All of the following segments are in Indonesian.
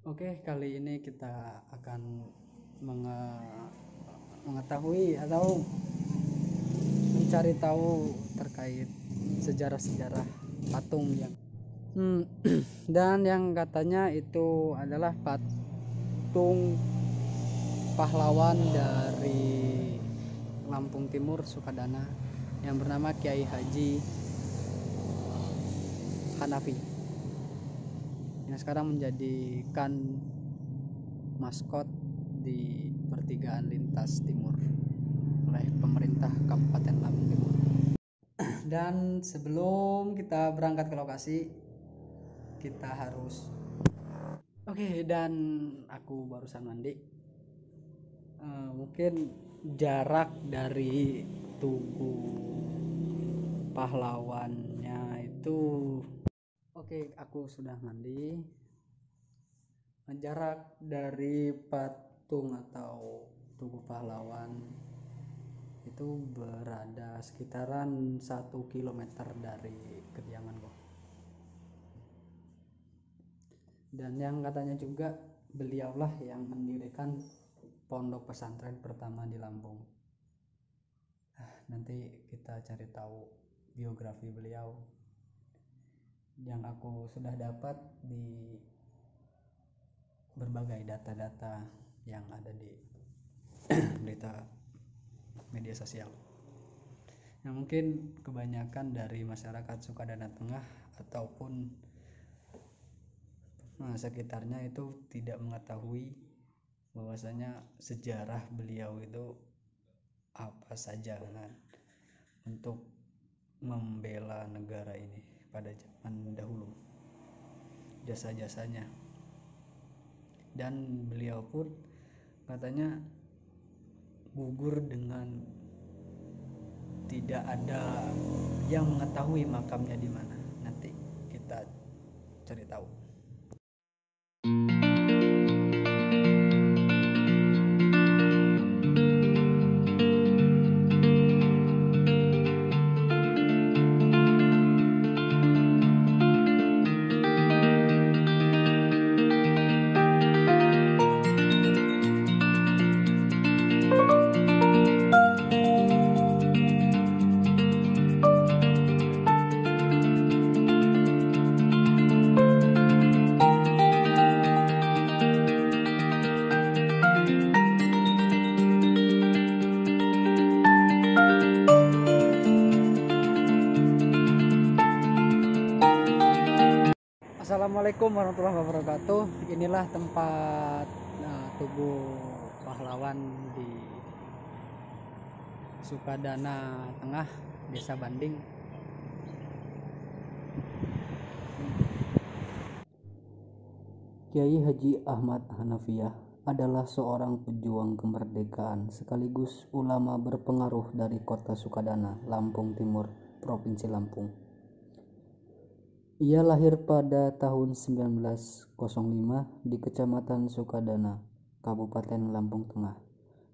Oke, kali ini kita akan mengetahui atau mencari tahu terkait sejarah-sejarah patung yang dan yang katanya itu adalah patung pahlawan dari Lampung Timur Sukadana yang bernama Kiai Haji Hanafi yang sekarang menjadikan maskot di pertigaan lintas timur oleh pemerintah Kabupaten Lampung Timur. Dan sebelum kita berangkat ke lokasi, kita harus dan aku barusan mandi. Mungkin jarak dari tugu pahlawannya itu aku sudah mandi. Jarak dari patung atau tugu pahlawan itu berada sekitaran 1 kilometer dari kediamanku. Dan yang katanya juga beliaulah yang mendirikan pondok pesantren pertama di Lampung. Nanti kita cari tahu biografi beliau yang aku sudah dapat di berbagai data-data yang ada di berita media sosial. Nah, mungkin kebanyakan dari masyarakat Sukadana Tengah ataupun sekitarnya itu tidak mengetahui bahwasanya sejarah beliau itu apa saja kan untuk membela negara ini pada zaman dahulu, jasa-jasanya. Dan beliau pun katanya gugur dengan tidak ada yang mengetahui makamnya di mana. Nanti kita cari tahu. Assalamualaikum warahmatullahi wabarakatuh. Inilah tempat tugu pahlawan di Sukadana Tengah, Desa Banding. Kiai Haji Ahmad Hanafiyah adalah seorang pejuang kemerdekaan sekaligus ulama berpengaruh dari kota Sukadana, Lampung Timur, Provinsi Lampung. Ia lahir pada tahun 1905 di Kecamatan Sukadana, Kabupaten Lampung Tengah.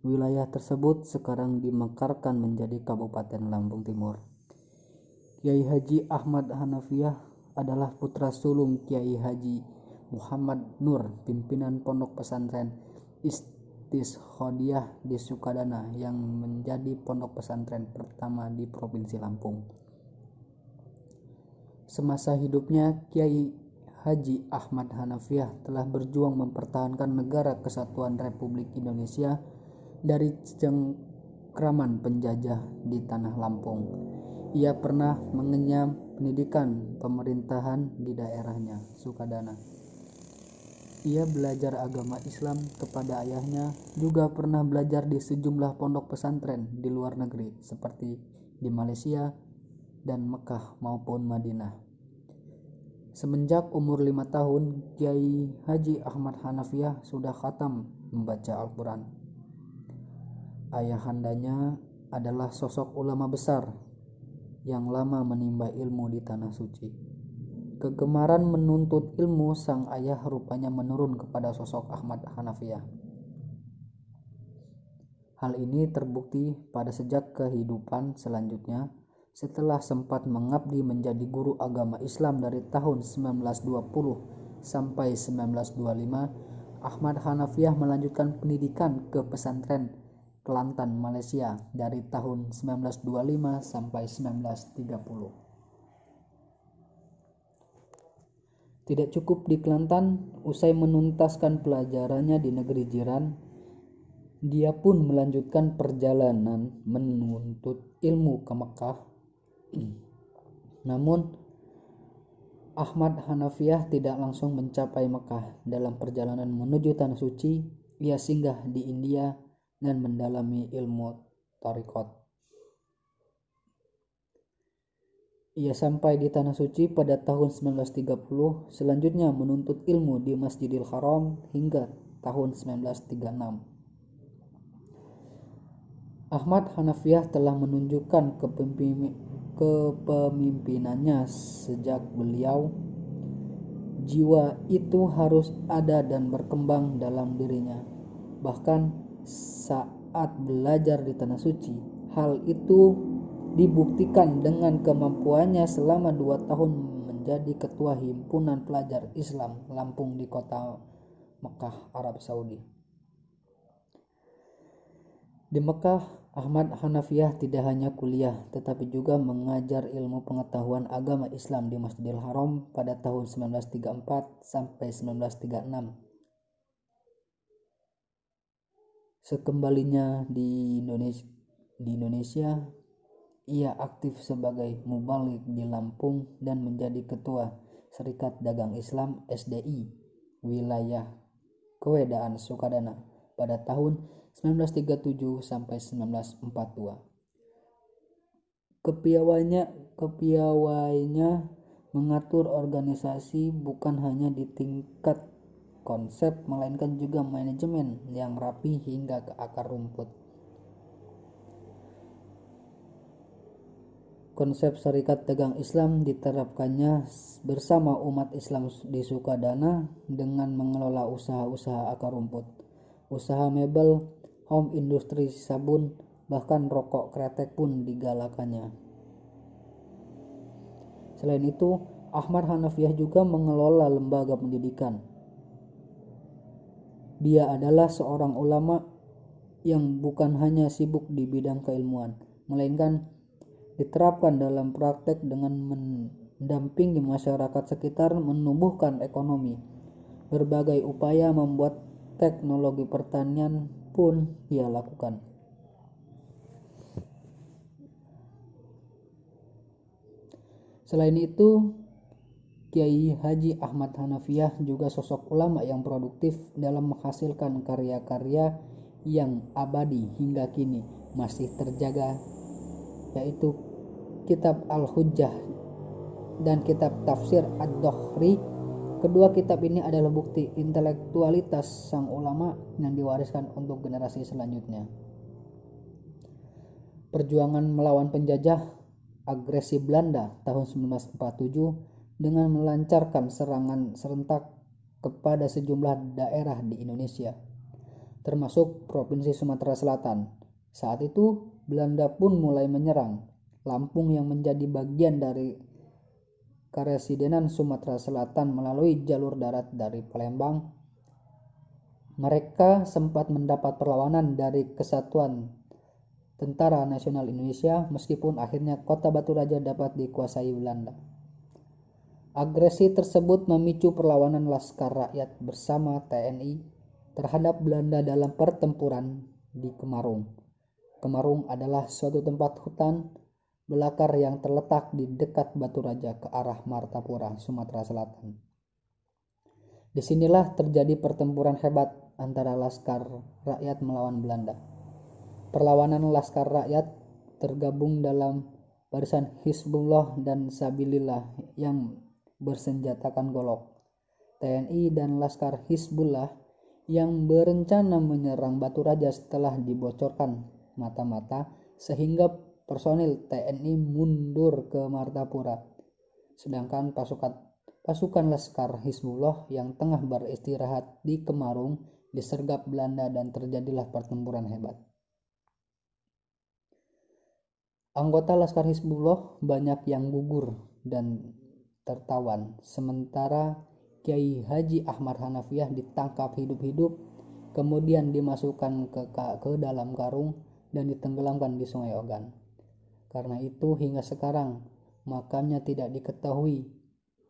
Wilayah tersebut sekarang dimekarkan menjadi Kabupaten Lampung Timur. Kiai Haji Ahmad Hanafiyah adalah putra sulung Kiai Haji Muhammad Nur, pimpinan pondok pesantren Istishodiyah di Sukadana yang menjadi pondok pesantren pertama di Provinsi Lampung. Semasa hidupnya, Kiai Haji Ahmad Hanafiyah telah berjuang mempertahankan negara kesatuan Republik Indonesia dari cengkraman penjajah di tanah Lampung. Ia pernah mengenyam pendidikan pemerintahan di daerahnya, Sukadana. Ia belajar agama Islam kepada ayahnya, juga pernah belajar di sejumlah pondok pesantren di luar negeri seperti di Malaysia dan Mekah maupun Madinah. Semenjak umur 5 tahun, Kiai Haji Ahmad Hanafiyah sudah khatam membaca Al-Quran. Ayahandanya adalah sosok ulama besar yang lama menimba ilmu di Tanah Suci. Kegemaran menuntut ilmu sang ayah rupanya menurun kepada sosok Ahmad Hanafiyah. Hal ini terbukti pada sejak kehidupan selanjutnya setelah sempat mengabdi menjadi guru agama Islam dari tahun 1920 sampai 1925, Ahmad Hanafiah melanjutkan pendidikan ke pesantren Kelantan, Malaysia dari tahun 1925 sampai 1930. Tidak cukup di Kelantan, usai menuntaskan pelajarannya di negeri jiran, dia pun melanjutkan perjalanan menuntut ilmu ke Mekah. Namun, Ahmad Hanafiah tidak langsung mencapai Mekah. Dalam perjalanan menuju Tanah Suci, ia singgah di India dan mendalami ilmu thariqat. Ia sampai di Tanah Suci pada tahun 1930, selanjutnya menuntut ilmu di Masjidil Haram hingga tahun 1936. Ahmad Hanafiah telah menunjukkan kepemimpinannya sejak beliau jiwa itu harus ada dan berkembang dalam dirinya. Bahkan saat belajar di Tanah Suci, hal itu dibuktikan dengan kemampuannya selama 2 tahun menjadi ketua himpunan pelajar Islam Lampung di kota Mekah, Arab Saudi. Di Mekah, Ahmad Hanafiah tidak hanya kuliah, tetapi juga mengajar ilmu pengetahuan agama Islam di Masjidil Haram pada tahun 1934 sampai 1936. Sekembalinya di Indonesia, ia aktif sebagai mubalik di Lampung dan menjadi ketua Serikat Dagang Islam (SDI) wilayah Kewedaan Sukadana pada tahun 1937 sampai 1942. Kepiawaiannya mengatur organisasi bukan hanya di tingkat konsep, melainkan juga manajemen yang rapi hingga ke akar rumput. Konsep Serikat Dagang Islam diterapkannya bersama umat Islam di Sukadana dengan mengelola usaha-usaha akar rumput, usaha mebel, home industri sabun, bahkan rokok kretek pun digalakannya. Selain itu, Ahmad Hanafiah juga mengelola lembaga pendidikan. Dia adalah seorang ulama yang bukan hanya sibuk di bidang keilmuan, melainkan diterapkan dalam praktek dengan mendampingi masyarakat sekitar menumbuhkan ekonomi. Berbagai upaya membuat teknologi pertanian pun ia lakukan. Selain itu, Kiai Haji Ahmad Hanafiah juga sosok ulama yang produktif dalam menghasilkan karya-karya yang abadi hingga kini masih terjaga, yaitu Kitab Al-Hujjah dan Kitab Tafsir Ad-Dohri. Kedua kitab ini adalah bukti intelektualitas sang ulama yang diwariskan untuk generasi selanjutnya. Perjuangan melawan penjajah agresi Belanda tahun 1947 dengan melancarkan serangan serentak kepada sejumlah daerah di Indonesia, termasuk Provinsi Sumatera Selatan. Saat itu, Belanda pun mulai menyerang Lampung yang menjadi bagian dari Karesidenan Sumatera Selatan melalui jalur darat dari Palembang. Mereka sempat mendapat perlawanan dari Kesatuan Tentara Nasional Indonesia, meskipun akhirnya kota Baturaja dapat dikuasai Belanda. Agresi tersebut memicu perlawanan Laskar Rakyat bersama TNI terhadap Belanda dalam pertempuran di Kemarung. Kemarung adalah suatu tempat hutan belakar yang terletak di dekat Baturaja ke arah Martapura, Sumatera Selatan. Disinilah terjadi pertempuran hebat antara Laskar Rakyat melawan Belanda. Perlawanan Laskar Rakyat tergabung dalam barisan Hizbullah dan Sabilillah yang bersenjatakan golok. TNI dan Laskar Hizbullah yang berencana menyerang Baturaja setelah dibocorkan mata-mata sehingga personil TNI mundur ke Martapura, sedangkan pasukan Laskar Hizbullah yang tengah beristirahat di Kemarung disergap Belanda dan terjadilah pertempuran hebat. Anggota Laskar Hizbullah banyak yang gugur dan tertawan, sementara Kiai Haji Ahmad Hanafiah ditangkap hidup-hidup, kemudian dimasukkan ke dalam karung dan ditenggelamkan di Sungai Ogan. Karena itu hingga sekarang makamnya tidak diketahui.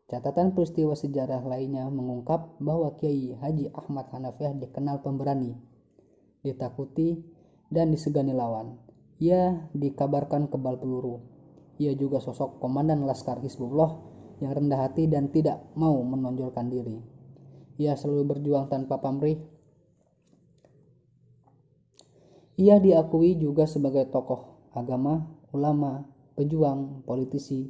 Catatan peristiwa sejarah lainnya mengungkap bahwa Kiai Haji Ahmad Hanafiah dikenal pemberani, ditakuti, dan disegani lawan. Ia dikabarkan kebal peluru. Ia juga sosok komandan Laskar Hizbullah yang rendah hati dan tidak mau menonjolkan diri. Ia selalu berjuang tanpa pamrih. Ia diakui juga sebagai tokoh agama, ulama, pejuang, politisi,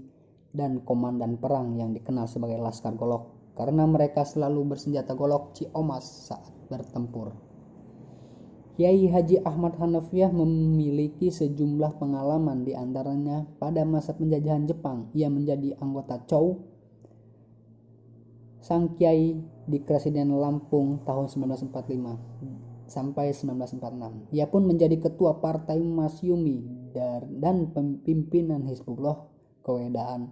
dan komandan perang yang dikenal sebagai Laskar Golok karena mereka selalu bersenjata golok Ciomas saat bertempur. Kiai Haji Ahmad Hanafiah memiliki sejumlah pengalaman, di antaranya pada masa penjajahan Jepang ia menjadi anggota Chow Sang Kiai di Presiden Lampung tahun 1945 sampai 1946. Ia pun menjadi ketua Partai Masyumi dan pimpinan Hizbullah Kewedanan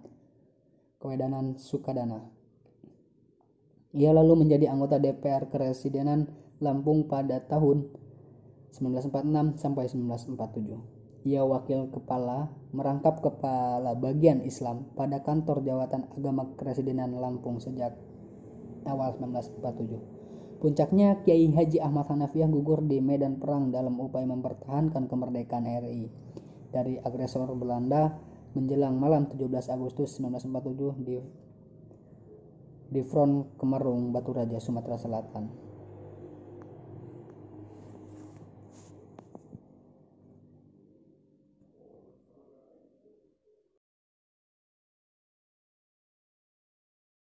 Sukadana. Ia lalu menjadi anggota DPR Kepresidenan Lampung pada tahun 1946 sampai 1947. Ia merangkap kepala bagian Islam pada kantor Jabatan Agama Kepresidenan Lampung sejak awal 1947. Puncaknya, Kiai Haji Ahmad Hanafiah gugur di medan perang dalam upaya mempertahankan kemerdekaan RI dari agresor Belanda menjelang malam 17 Agustus 1947 di Front Kemerung, Batu Raja, Sumatera Selatan.